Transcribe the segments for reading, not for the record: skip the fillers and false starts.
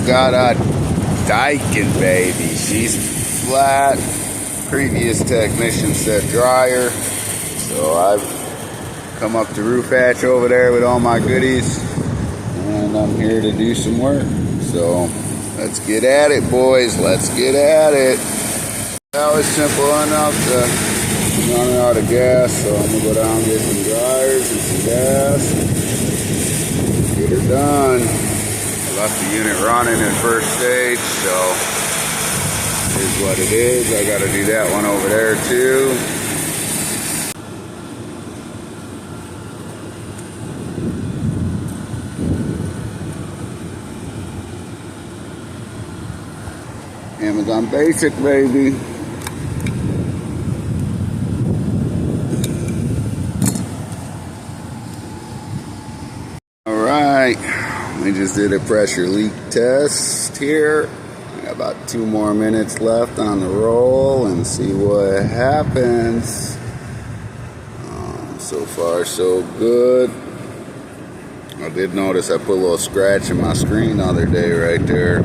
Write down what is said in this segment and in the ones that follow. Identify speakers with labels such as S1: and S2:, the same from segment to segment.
S1: got a Dainkin, baby. She's flat. Previous technician said dryer. So I've come up the roof hatch over there with all my goodies. And I'm here to do some work. So let's get at it, boys. Let's get at it. That was simple enough to run out of gas. So I'm going to go down and get some dryers and some gas. Get her done. I left the unit running in first stage, so here's what it is. I got to do that one over there too. Amazon Basic, baby. Alright, we just did a pressure leak test here. Got about 2 more minutes left on the roll and see what happens. So far so good. I did notice I put a little scratch in my screen the other day right there.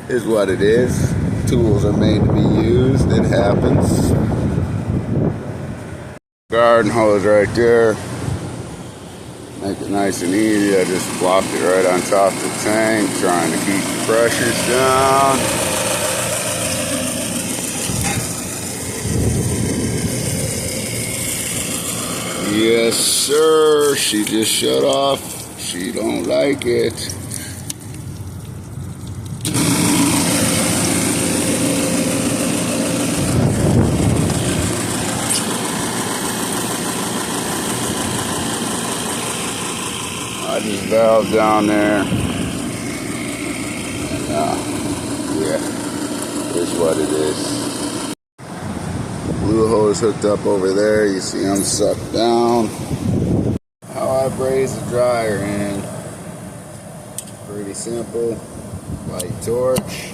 S1: Is what it is. Tools are made to be used. It happens. Garden hose right there. Make it nice and easy. I just blocked it right on top of the tank, trying to keep the pressures down. Yes, sir. She just shut off. She don't like it. I just valve down there, and yeah, here's what it is. Blue hose hooked up over there. You see I'm sucked down. How I braze the dryer in, pretty simple. Light torch.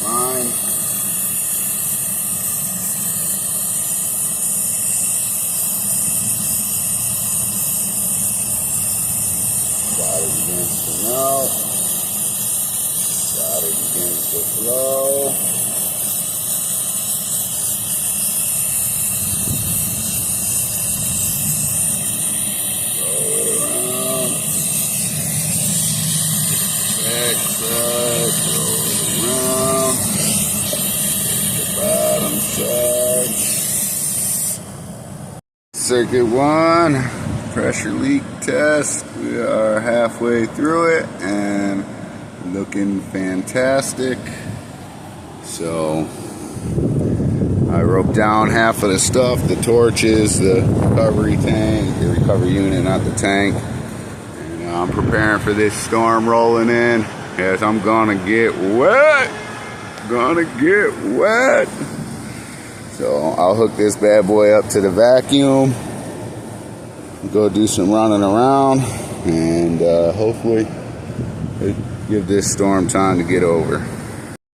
S1: Fine. Solder begins to melt. Solder begins to flow. Roll it around. Back side, roll it around. The bottom side. Circuit 1. Pressure leak test. We are halfway through it and looking fantastic. So I roped down half of the stuff, the torches, the recovery tank, the recovery unit, not the tank. And I'm preparing for this storm rolling in. Yes, I'm gonna get wet. Gonna get wet. So I'll hook this bad boy up to the vacuum. Go do some running around and hopefully give this storm time to get over.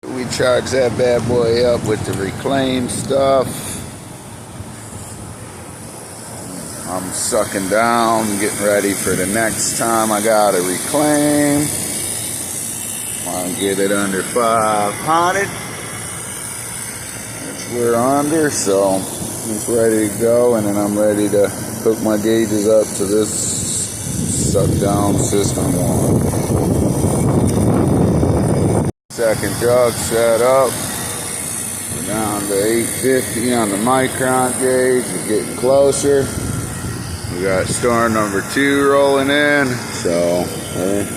S1: We charge that bad boy up with the reclaim stuff. I'm sucking down, getting ready for the next time I gotta reclaim. Want to get it under 500. We're under, so it's ready to go, and then I'm ready to hook my gauges up to this suck down system one. Second jug set up. We're down to 850 on the micron gauge. We're getting closer. We got storm number 2 rolling in. So when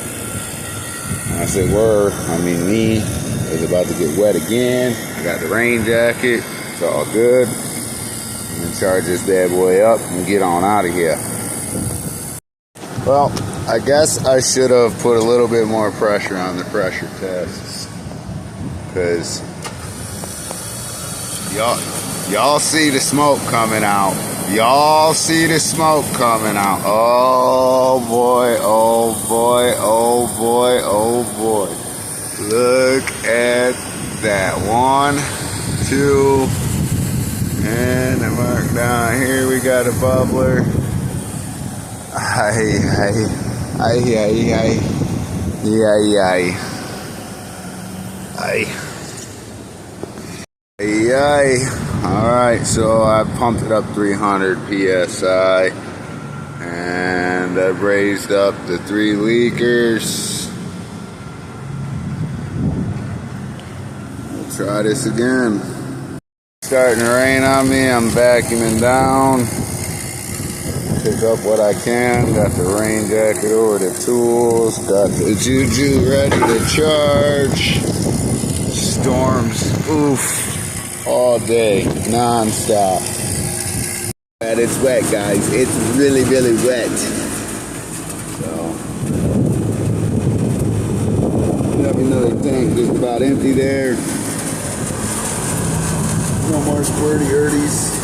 S1: I say I mean me. It's about to get wet again. I got the rain jacket. It's all good. I'm gonna charge this bad boy up and get on out of here. Well, I guess I should have put a little bit more pressure on the pressure tests, because y'all see the smoke coming out. Y'all see the smoke coming out. Oh boy, oh boy, oh boy, oh boy. Look at that. 1, 2, and Down here we got a bubbler. Ay, ay, ay, ay, ay, ay, ay, ay, ay, ay. All right, so I pumped it up 300 psi, and I've raised up the 3 leakers. We'll try this again. Starting to rain on me. I'm vacuuming down. Pick up what I can. Got the rain jacket over the tools. Got the Juju ready to charge. Storms, oof, all day, non-stop. And it's wet, guys. It's really, really wet. So, we have another tank just about empty there. No more squirty irties.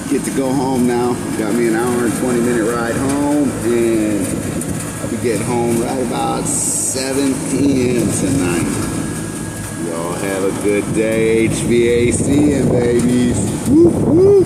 S1: Get to go home now. Got me an hour and 20-minute ride home, and I'll be getting home right about 7 p.m. tonight. Y'all have a good day, HVAC and babies. Woo, woo.